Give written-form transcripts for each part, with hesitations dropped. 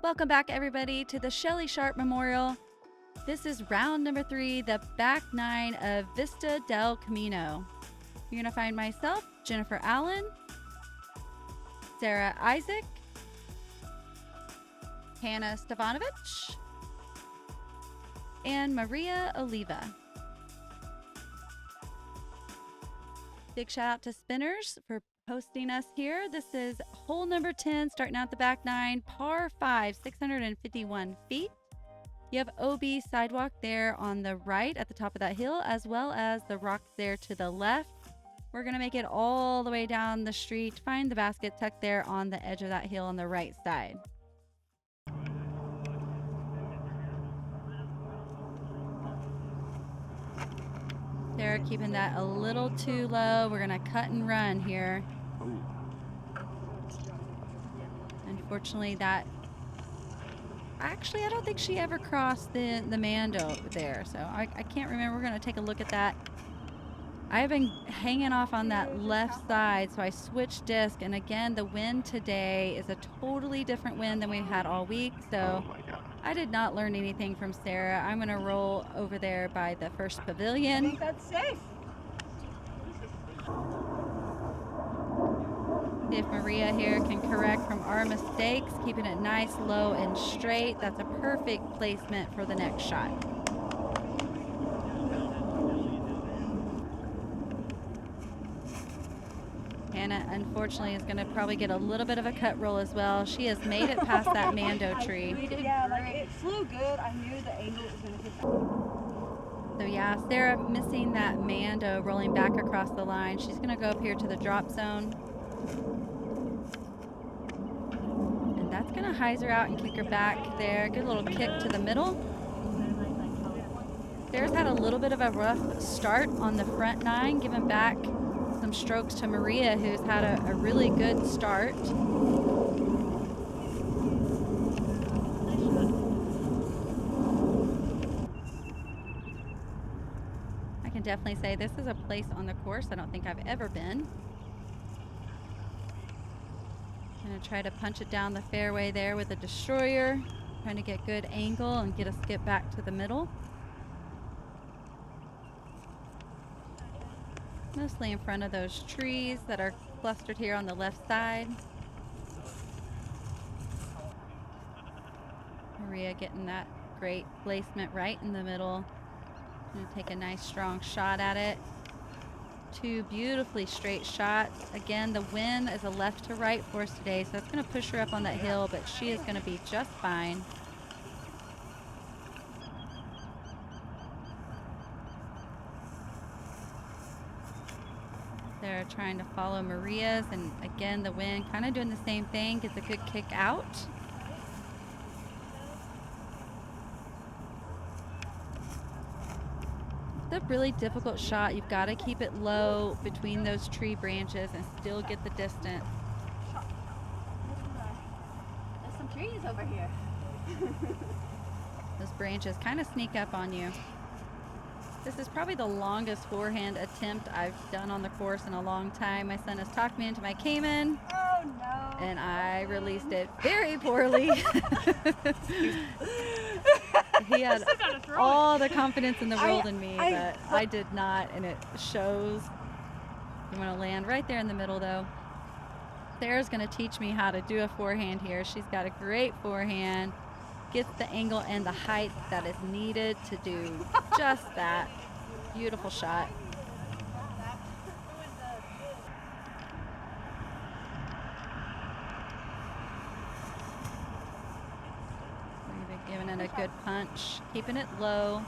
Welcome back, everybody, to the Shelly Sharpe Memorial. This is round number 3, the back 9 of Vista del Camino. You're going to find myself, Jennifer Allen, Sarah Isaac, Hannah Stefanovich, and Maria Oliva. Big shout out to Spinners for hosting us here. This is hole number 10, starting out the back 9, par 5, 651 feet. You have OB sidewalk there on the right at the top of that hill, as well as the rocks there to the left. We're going to make it all the way down the street, find the basket tucked there on the edge of that hill on the right side. Sarah keeping that a little too low. We're going to cut and run here. Unfortunately, that actually, I don't think she ever crossed the Mando there, so I can't remember. We're going to take a look at that. I have been hanging off on that left side, so I switched disc, and again, the wind today is a totally different wind than we've had all week, so I did not learn anything from Sarah. I'm going to roll over there by the first pavilion. I think that's safe. See if Maria here can correct from our mistakes, keeping it nice, low, and straight. That's a perfect placement for the next shot. Hannah, unfortunately, is going to probably get a little bit of a cut roll as well. She has made it past that Mando tree. Yeah, like it flew good. I knew the angle was going to hit that. So yeah, Sarah missing that Mando, rolling back across the line. She's going to go up here to the drop zone. And that's going to hyzer out and kick her back there. Good little kick to the middle. Sarah's had a little bit of a rough start on the front 9, giving back some strokes to Maria, who's had a really good start. I can definitely say this is a place on the course I don't think I've ever been. Gonna try to punch it down the fairway there with a destroyer, trying to get good angle and get a skip back to the middle. Mostly in front of those trees that are clustered here on the left side. Maria getting that great placement right in the middle. Gonna take a nice strong shot at it. 2 beautifully straight shots. Again, the wind is a left to right for us today, so that's gonna push her up on that hill, but she is gonna be just fine. They're trying to follow Maria's, and again, the wind kind of doing the same thing, gets a good kick out. It's a really difficult shot. You've got to keep it low between those tree branches and still get the distance. There's some trees over here. Those branches kind of sneak up on you. This is probably the longest forehand attempt I've done on the course in a long time. My son has talked me into my Cayman. Oh no. And I released it very poorly. He had all the confidence in the world in me, but I did not, and it shows. You want to land right there in the middle, though. Sarah's going to teach me how to do a forehand here. She's got a great forehand. Gets the angle and the height that is needed to do just that. Beautiful shot. We've been giving it a good punch, keeping it low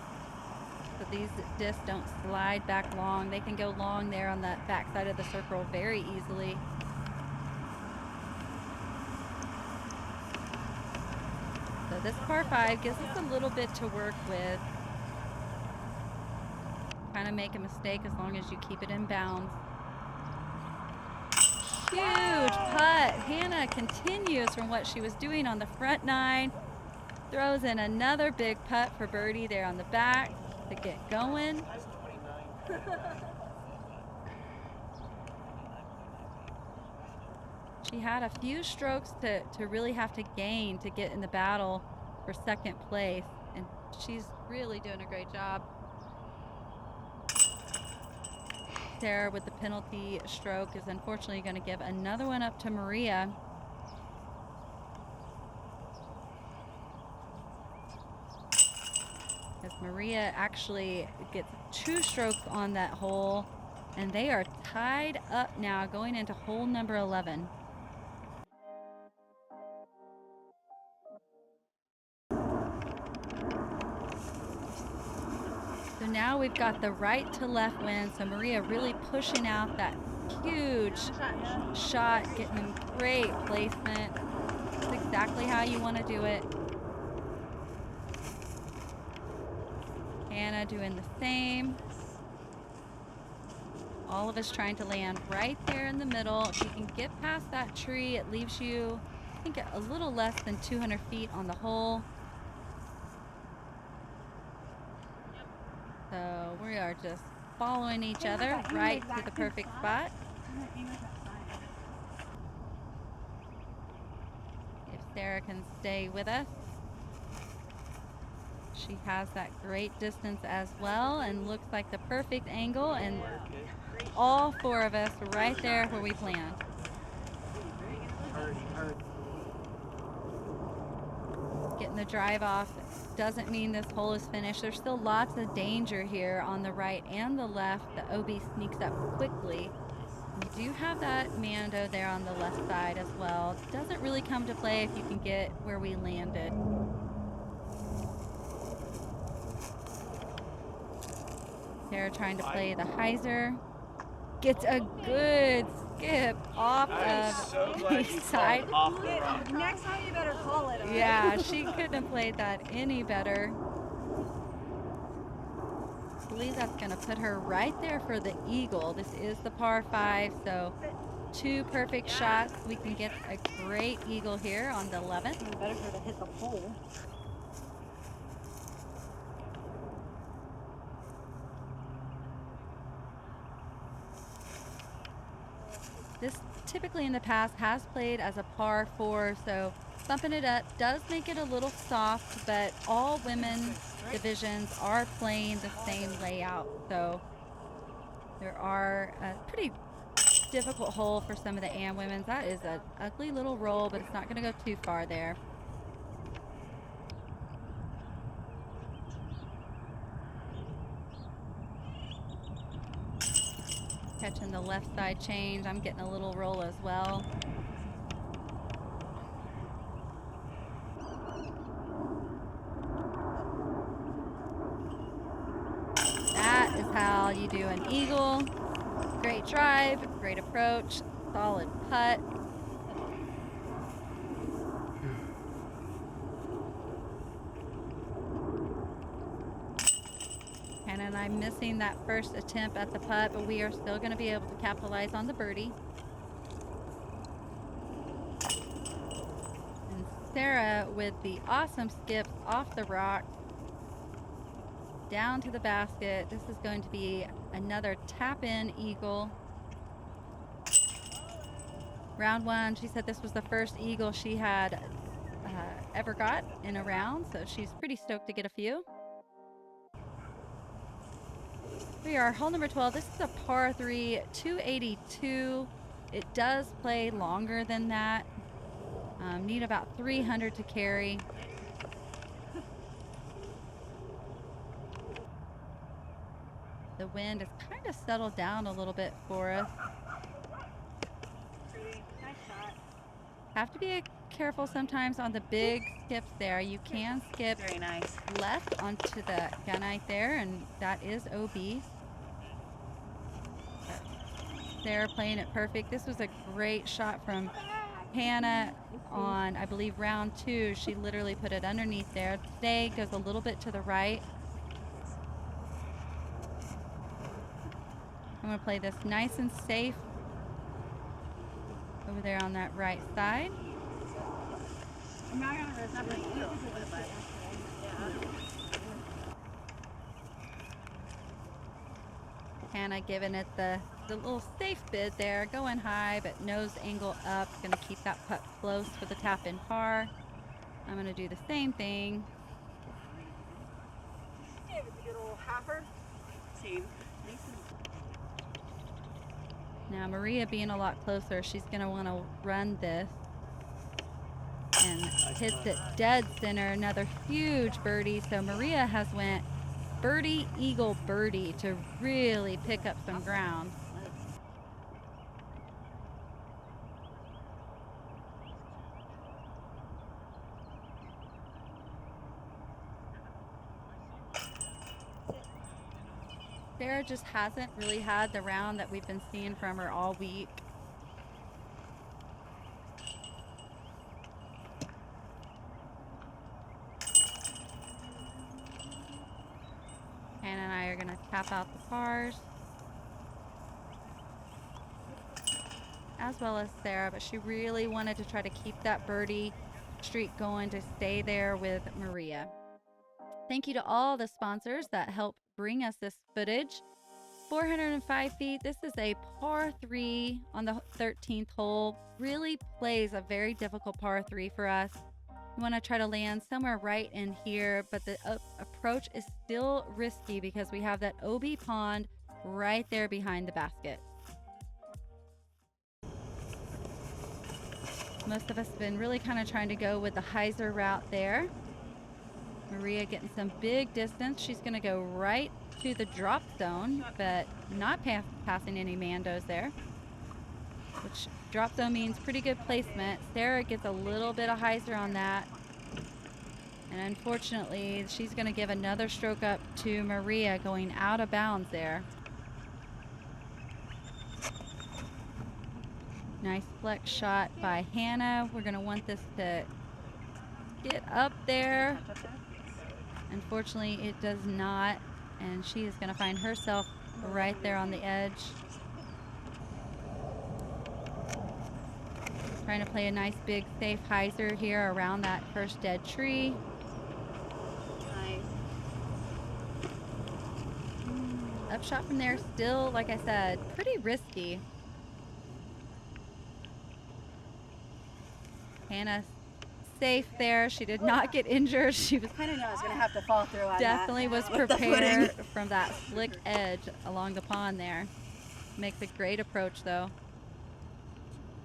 so these discs don't slide back long. They can go long there on that back side of the circle very easily. So this par 5 gives us a little bit to work with. Kind of make a mistake as long as you keep it in bounds. Huge putt. Hannah continues from what she was doing on the front 9. Throws in another big putt for birdie there on the back to get going. She had a few strokes to really have to gain to get in the battle for second place, and she's really doing a great job. Sarah with the penalty stroke is unfortunately going to give another one up to Maria. As Maria actually gets 2 strokes on that hole, and they are tied up now going into hole number 11. So now we've got the right to left wind, so Maria really pushing out that huge shot, getting great placement. That's exactly how you want to do it. Hannah doing the same. All of us trying to land right there in the middle. If you can get past that tree, it leaves you, I think, a little less than 200 feet on the hole. So we are just following each other right to the perfect spot. If Sarah can stay with us. She has that great distance as well and looks like the perfect angle, and all 4 of us right there where we planned. Getting the drive off doesn't mean this hole is finished. There's still lots of danger here on the right and the left. The OB sneaks up quickly. You do have that Mando there on the left side as well. Doesn't really come to play if you can get where we landed. Sarah trying to play the hyzer. Gets a good skip off of the side. Next time you better call it. Yeah, she couldn't have played that any better. I believe that's going to put her right there for the eagle. This is the par 5, so 2 perfect shots. We can get a great eagle here on the 11th. It's better for her to hit the pole. This typically in the past has played as a par 4, so bumping it up does make it a little soft, but all women divisions are playing the same layout. So there are a pretty difficult hole for some of the AM women's. That is an ugly little roll, but it's not going to go too far there. Catching the left side change. I'm getting a little roll as well. That is how you do an eagle. Great drive, great approach, solid putt. And I'm missing that first attempt at the putt, but we are still going to be able to capitalize on the birdie. And Sarah with the awesome skips off the rock down to the basket. This is going to be another tap-in eagle. Round 1, she said this was the first eagle she had ever got in a round, so she's pretty stoked to get a few. We are hole number 12. This is a par 3, 282. It does play longer than that. Need about 300 to carry. The wind has kind of settled down a little bit for us. Nice shot. Have to be careful sometimes on the big skips there. You can skip Very nice. left onto the gunite there, and that is OB. They're playing it perfect. This was a great shot from Hannah on, I believe, round 2. She literally put it underneath there. Today goes a little bit to the right. I'm going to play this nice and safe over there on that right side. I'm not going to risk it. Hannah giving it the little safe bid there, going high, but nose angle up. Gonna keep that putt close for the tap in par. I'm gonna do the same thing. Give it a good old halfer. Same. Now Maria being a lot closer, she's gonna want to run this and hits it dead center. Another huge birdie. So Maria has went birdie, eagle, birdie to really pick up some ground. Sarah just hasn't really had the round that we've been seeing from her all week. Hannah and I are gonna tap out the pars, as well as Sarah, but she really wanted to try to keep that birdie streak going to stay there with Maria. Thank you to all the sponsors that help bring us this footage. 405 feet. This is a par 3 on the 13th hole. Really plays a very difficult par 3 for us. We want to try to land somewhere right in here, but the approach is still risky because we have that OB pond right there behind the basket. Most of us have been really kind of trying to go with the hyzer route there. Maria getting some big distance. She's going to go right to the drop zone, but not passing any mandos there, which drop zone means pretty good placement. Sarah gets a little bit of hyzer on that, and unfortunately she's going to give another stroke up to Maria going out of bounds there. Nice flex shot by Hannah. We're going to want this to get up there. Unfortunately, it does not, and she is going to find herself right there on the edge. Trying to play a nice big safe hyzer here around that first dead tree. Nice. Upshot from there, still, like I said, pretty risky. Hannah safe there. She did not get injured. She was I know I was going to have to fall through on definitely that. was With the prepared footing. from that slick edge along the pond there. Makes a great approach though.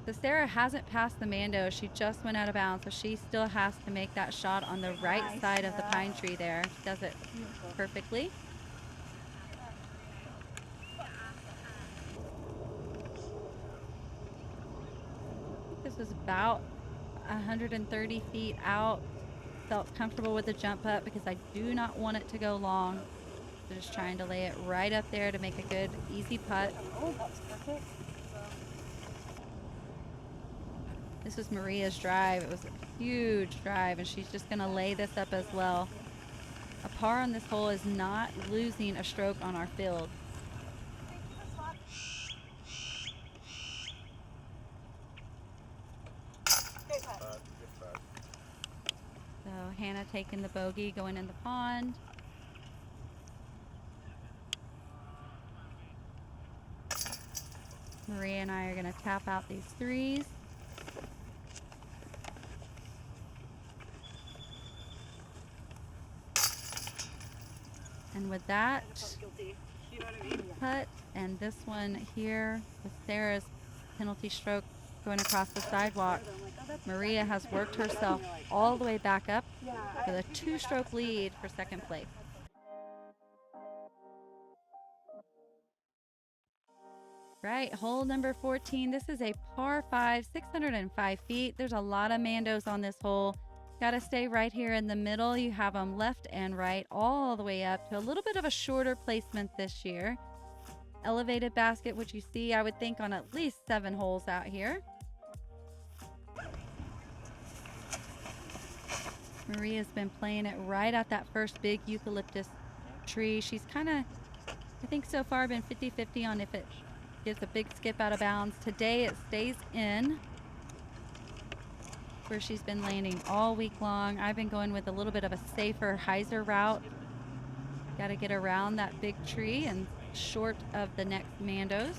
So Sarah hasn't passed the mando. She just went out of bounds, so she still has to make that shot on the right Nice side of the shot. pine tree there. She does it Beautiful. perfectly. This was about 130 feet out. Felt comfortable with the jump up because I do not want it to go long. So just trying to lay it right up there to make a good, easy putt. Oh, that was perfect. This was Maria's drive. It was a huge drive, and she's just going to lay this up as well. A par on this hole is not losing a stroke on our field. So Hannah taking the bogey, going in the pond. Maria and I are going to tap out these threes. And with that, Guilty. You know what I mean? putt, and this one here with Sarah's penalty stroke going across the sidewalk. Maria has worked herself all the way back up with a 2-stroke lead for second place. Right, hole number 14. This is a par 5, 605 feet. There's a lot of mandos on this hole. Got to stay right here in the middle. You have them left and right all the way up to a little bit of a shorter placement this year. Elevated basket, which you see, I would think, on at least 7 holes out here. Maria's been playing it right at that first big eucalyptus tree. She's kind of, I think so far, been 50-50 on if it gets a big skip out of bounds. Today it stays in, where she's been landing all week long. I've been going with a little bit of a safer hyzer route. Got to get around that big tree, and short of the next Mandos.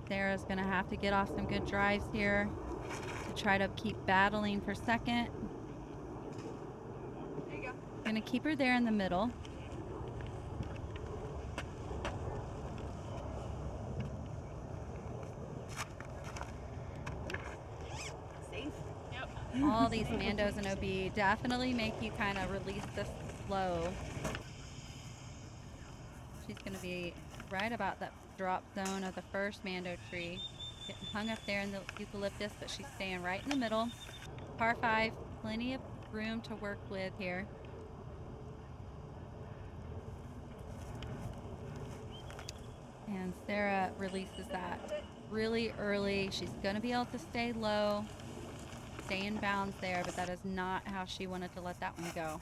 Sarah's gonna have to get off some good drives here to try to keep battling for second. There you go. Gonna keep her there in the middle. Safe. Yep. All these Mandos and OB definitely make you kind of release this slow. She's gonna be right about that drop zone of the first Mando tree. Getting hung up there in the eucalyptus, but she's staying right in the middle. Par 5, plenty of room to work with here. And Sarah releases that really early. She's gonna be able to stay low, stay in bounds there, but that is not how she wanted to let that one go.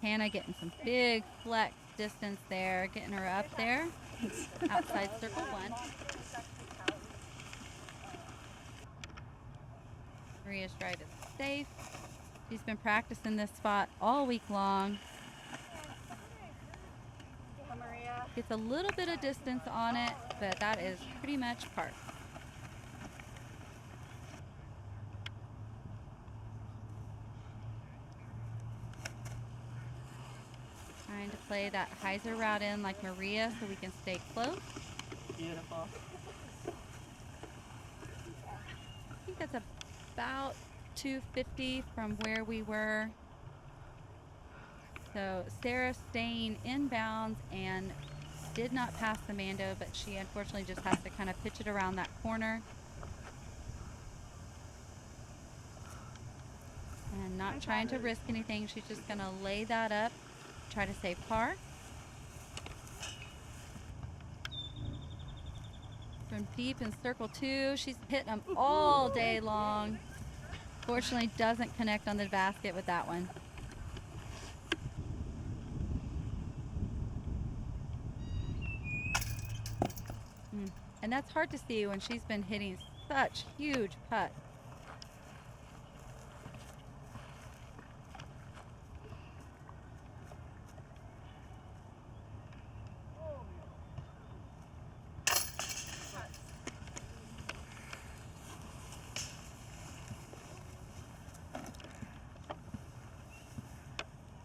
Hannah getting some big flex distance there, getting her up there outside circle 1. Maria's drive is safe. She's been practicing this spot all week long. Maria. Gets a little bit of distance on it, but that is pretty much par. Trying to play that hyzer route in like Maria so we can stay close. Beautiful. I think that's about 250 from where we were. So Sarah staying in bounds and did not pass the Mando, but she unfortunately just has to kind of pitch it around that corner. And not trying to risk anything. She's just going to lay that up, try to save par. From deep in circle 2, she's hitting them all day long. Fortunately, doesn't connect on the basket with that one. And that's hard to see when she's been hitting such huge putts.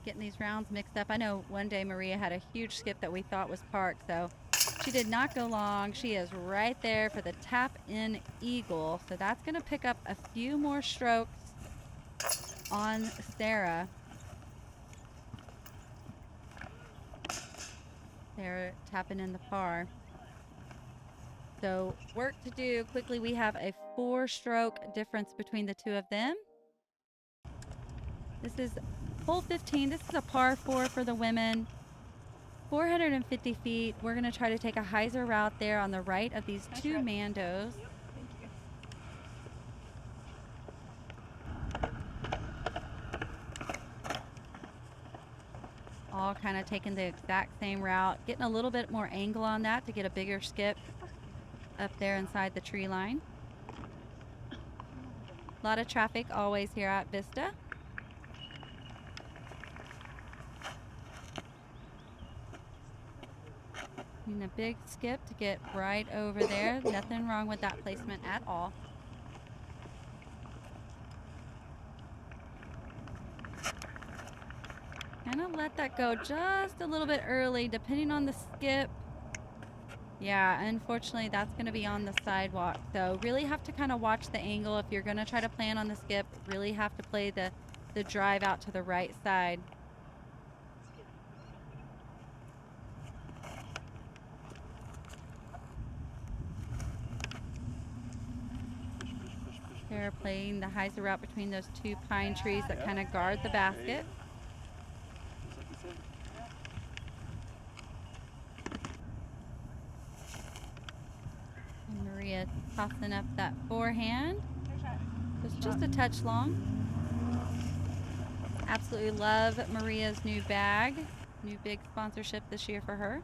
Getting these rounds mixed up. I know one day Maria had a huge skip that we thought was parked, so she did not go long. She is right there for the tap in eagle, so that's going to pick up a few more strokes on Sarah. They're tapping in the par. So work to do quickly. We have a 4-stroke difference between the two of them. This is hole 15. This is a par 4 for the women. 450 feet. We're going to try to take a hyzer route there on the right of these two Mandos. All kind of taking the exact same route. Getting a little bit more angle on that to get a bigger skip up there inside the tree line. A lot of traffic always here at Vista. And a big skip to get right over there. Nothing wrong with that placement at all. Kind of let that go just a little bit early, depending on the skip. Yeah, unfortunately, that's going to be on the sidewalk. So really have to kind of watch the angle. If you're going to try to plan on the skip, really have to play the drive out to the right side. They're playing the hyzer route between those two pine trees that kind of guard the basket. And Maria tossing up that forehand. It's just a touch long. Absolutely love Maria's new bag. New big sponsorship this year for her.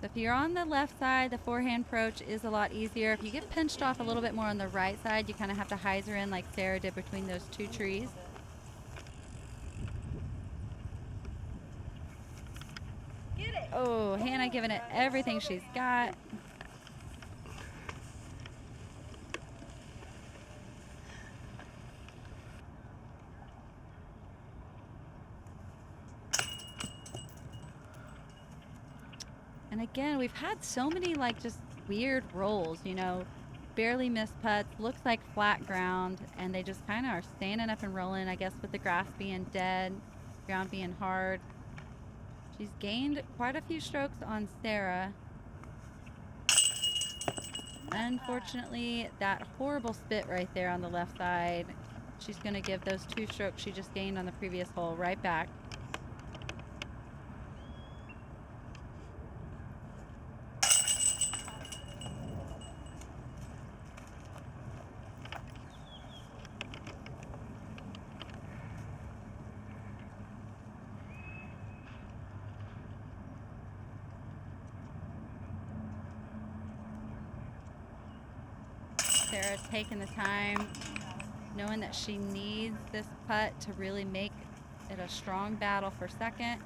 So if you're on the left side, the forehand approach is a lot easier. If you get pinched off a little bit more on the right side, you kind of have to hyzer in like Sarah did between those two trees. Get it. Oh, Hannah giving it everything she's got. And again, we've had so many like just weird rolls, you know, barely missed putts, looks like flat ground, and they just kind of are standing up and rolling, I guess, with the grass being dead, ground being hard. She's gained quite a few strokes on Sarah. Unfortunately, that horrible spit right there on the left side, she's going to give those 2 strokes she just gained on the previous hole right back. Sarah taking the time, knowing that she needs this putt to really make it a strong battle for second.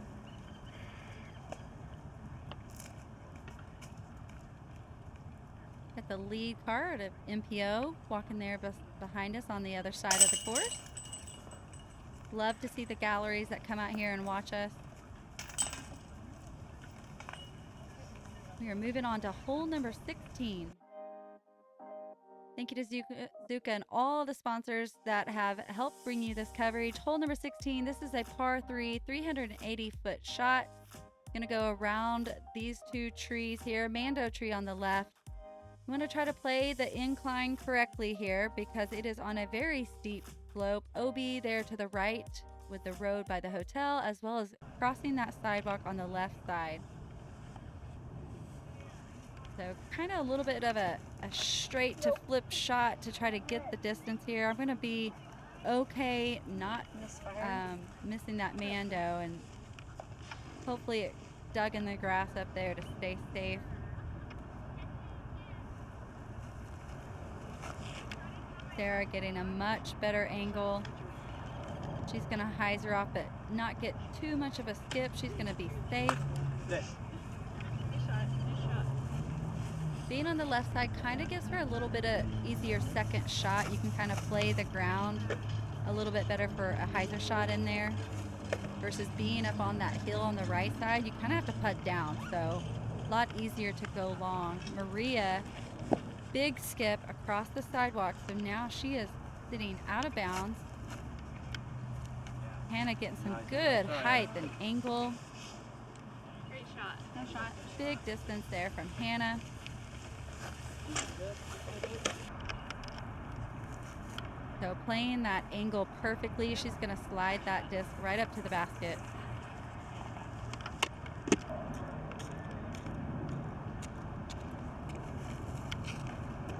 Got the lead card of MPO walking there behind us on the other side of the course. Love to see the galleries that come out here and watch us. We are moving on to hole number 16. Thank you to Zuka and all the sponsors that have helped bring you this coverage. Hole number 16, this is a par 3, 380-foot shot. It's going to go around these 2 trees here. Mando tree on the left. I'm going to try to play the incline correctly here because it is on a very steep slope. OB there to the right with the road by the hotel, as well as crossing that sidewalk on the left side. So kind of a little bit of a straight to flip shot to try to get the distance here. I'm going to be okay not missing that Mando, and hopefully it dug in the grass up there to stay safe. Sarah getting a much better angle. She's going to hyzer off it, not get too much of a skip. She's going to be safe. Being on the left side kind of gives her a little bit of easier second shot. You can kind of play the ground a little bit better for a hyzer shot in there versus being up on that hill on the right side. You kind of have to putt down, so a lot easier to go long. Maria, big skip across the sidewalk, so now she is sitting out of bounds. Hannah getting some good height and angle. Great shot. No shot. Big distance there from Hannah. So playing that angle perfectly, she's going to slide that disc right up to the basket.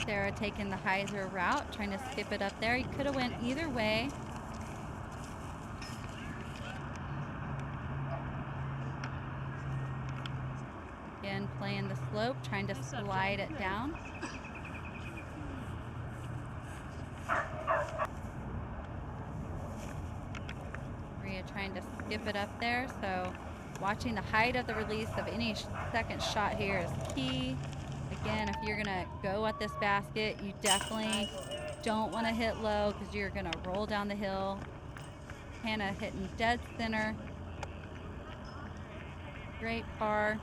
Sarah taking the hyzer route, trying to skip it up there. You could have went either way. Again, playing the slope, trying to slide it down. Maria trying to skip it up there, so watching the height of the release of any second shot here is key. Again, if you're gonna go at this basket, you definitely don't want to hit low because you're gonna roll down the hill. Hannah hitting dead center. Great par.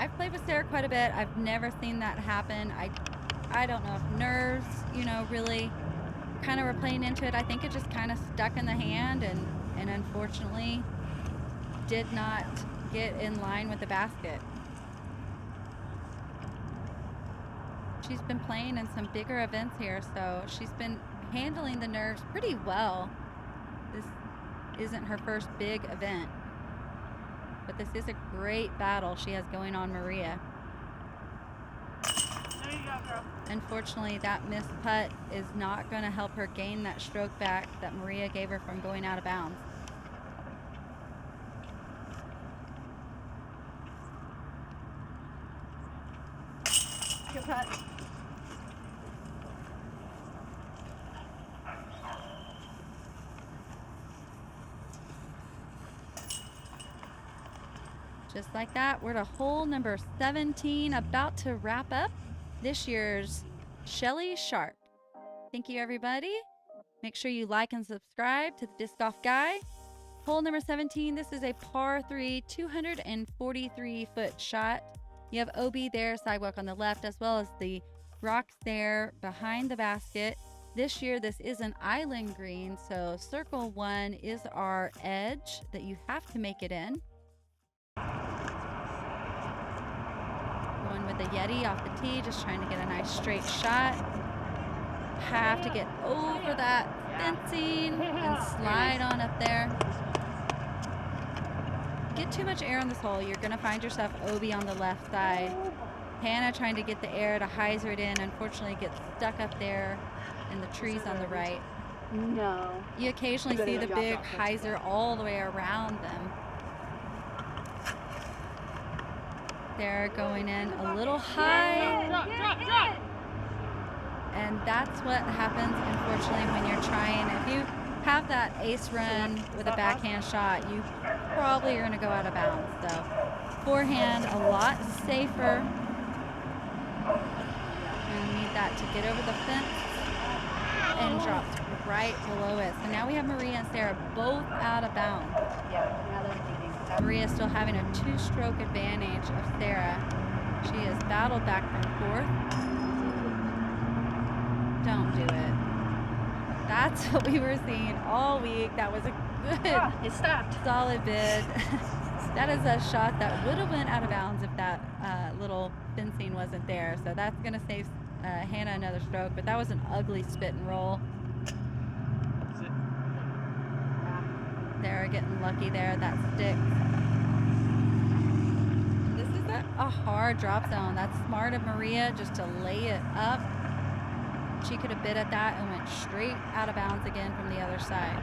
I've played with Sarah quite a bit. I've never seen that happen. I don't know if nerves, you know, really kind of were playing into it. I think it just kind of stuck in the hand and unfortunately did not get in line with the basket. She's been playing in some bigger events here, so she's been handling the nerves pretty well. This isn't her first big event. But this is a great battle she has going on Maria. There you go, girl. Unfortunately, that missed putt is not going to help her gain that stroke back that Maria gave her from going out of bounds. Good putt. Just like that, we're to hole number 17, about to wrap up this year's Shelly Sharpe. Thank you, everybody. Make sure you like and subscribe to the Disc Golf Guy. Hole number 17, this is a par 3, 243-foot shot. You have OB there, sidewalk on the left, as well as the rocks there behind the basket. This year, this is an island green, so circle 1 is our edge that you have to make it in. Going with the Yeti off the tee, just trying to get a nice straight shot. Have to get over that fencing and slide on up there. Get too much air on this hole, you're going to find yourself OB on the left side. Hannah trying to get the air to hyzer it in, unfortunately gets stuck up there in the trees on the right. No. You occasionally see the big hyzer all the way around them. They're going in a little high. Drop. And that's what happens, unfortunately, when you're trying. If you have that ace run with a backhand shot, you probably are going to go out of bounds. So forehand, a lot safer. And we need that to get over the fence and dropped right below it. So now we have Maria and Sarah both out of bounds. Yeah, now they're thinking. Maria still having a 2-stroke advantage of Sarah. She has battled back and forth. Don't do it. That's what we were seeing all week. That was a good, It stopped. solid bid. That is a shot that would have went out of bounds if that little fencing wasn't there. So that's going to save Hannah another stroke. But that was an ugly spit and roll. They're getting lucky there. That sticks. This is a hard drop zone. That's smart of Maria just to lay it up. She could have bid at that and went straight out of bounds again from the other side.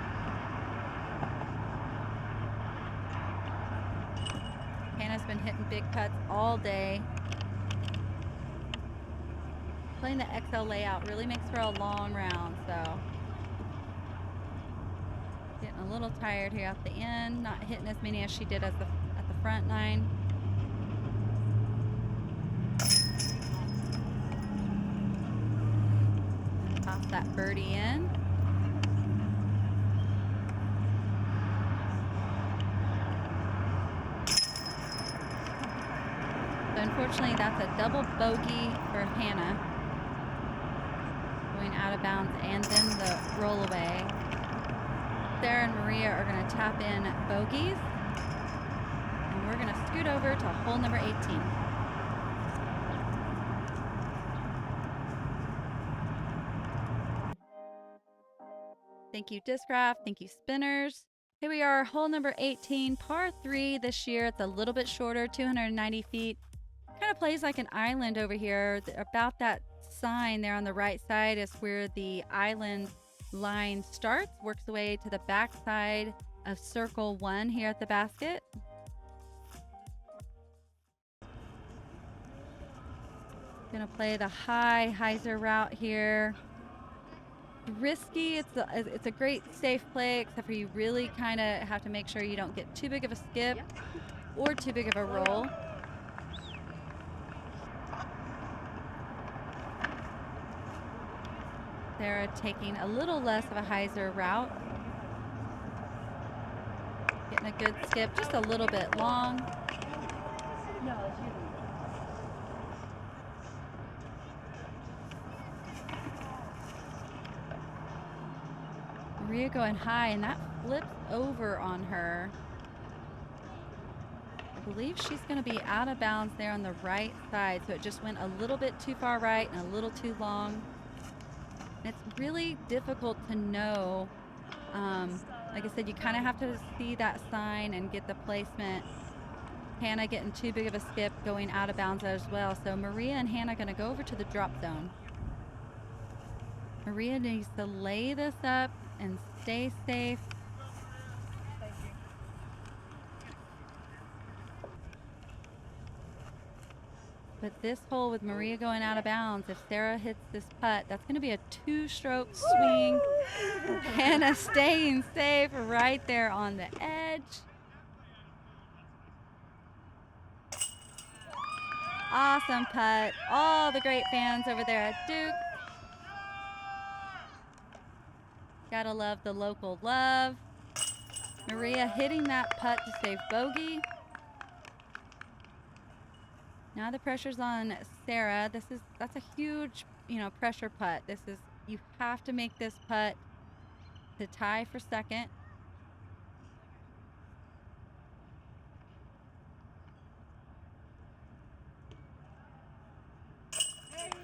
Hannah's been hitting big putts all day. Playing the XL layout really makes for a long round, so getting a little tired here at the end, not hitting as many as she did at the front 9. Toss that birdie in. So unfortunately, that's a double bogey for Hannah. Going out of bounds and then the roll away. Sarah and Maria are going to tap in bogeys. And we're going to scoot over to hole number 18. Thank you, Discraft. Thank you, Spinners. Here we are, hole number 18, par 3 this year. It's a little bit shorter, 290 feet. Kind of plays like an island over here. About that sign there on the right side is where the island line starts, works away to the back side of circle 1 here at the basket. Gonna play the high hyzer route here. Risky. It's a great safe play, except for you really kind of have to make sure you don't get too big of a skip or too big of a roll. Sarah taking a little less of a hyzer route. Getting a good skip, just a little bit long. No, it's you. Maria going high, and that flips over on her. I believe she's going to be out of bounds there on the right side, so it just went a little bit too far right and a little too long. And it's really difficult to know. Like I said, you kind of have to see that sign and get the placement Hannah getting too big of a skip, going out of bounds as well. So Maria and Hannah going to go over to the drop zone. Maria needs to lay this up and stay safe. Thank you. But this hole with Maria going out of bounds, if Sarah hits this putt, that's going to be a 2-stroke swing. Hannah staying safe right there on the edge. Awesome putt. All the great fans over there at Duke. Gotta love the local love. Maria hitting that putt to save bogey. Now the pressure's on Sarah. That's a huge, pressure putt. You have to make this putt to tie for second.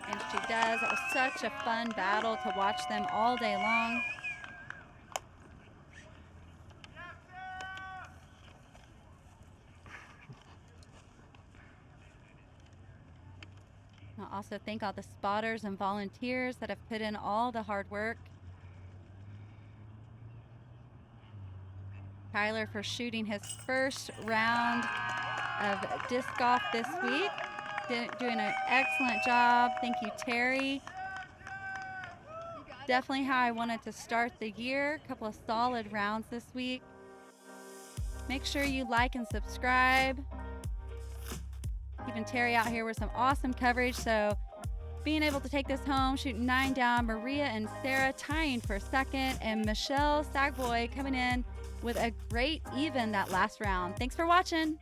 And she does. It was such a fun battle to watch them all day long. I'll also thank all the spotters and volunteers that have put in all the hard work. Tyler for shooting his first round of disc golf this week. Doing an excellent job. Thank you, Terry. Definitely how I wanted to start the year. A couple of solid rounds this week. Make sure you like and subscribe. Keeping Terry out here with some awesome coverage. So being able to take this home, shooting 9 down. Maria and Sarah tying for second. And Michelle Sagboy coming in with a great even that last round. Thanks for watching.